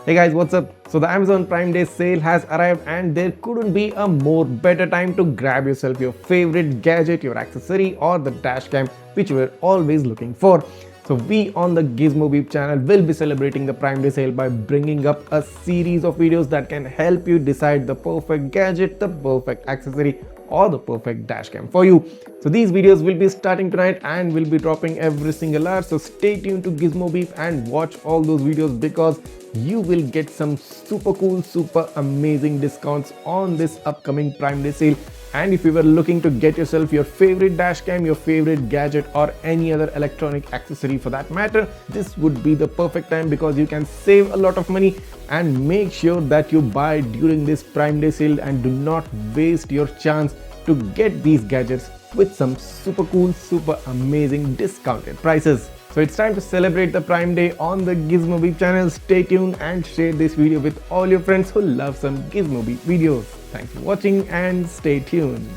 Hey guys, what's up? So the Amazon Prime Day sale has arrived and there couldn't be a more better time to grab yourself your favorite gadget, your accessory or the dash cam which you were always looking for. So we on the Gizmobeep channel will be celebrating the Prime Day sale by bringing up a series of videos that can help you decide the perfect gadget, the perfect accessory or the perfect dash cam for you. So these videos will be starting tonight and will be dropping every single hour. So stay tuned to Gizmobeep and watch all those videos because you will get some super cool, super amazing discounts on this upcoming Prime Day sale. And if you were looking to get yourself your favorite dash cam, your favorite gadget or any other electronic accessory for that matter, this would be the perfect time because you can save a lot of money. And make sure that you buy during this Prime Day sale and do not waste your chance to get these gadgets with some super cool, super amazing discounted prices. So it's time to celebrate the Prime Day on the Gizmobeep channel. Stay tuned and share this video with all your friends who love some Gizmobeep videos. Thanks for watching and stay tuned.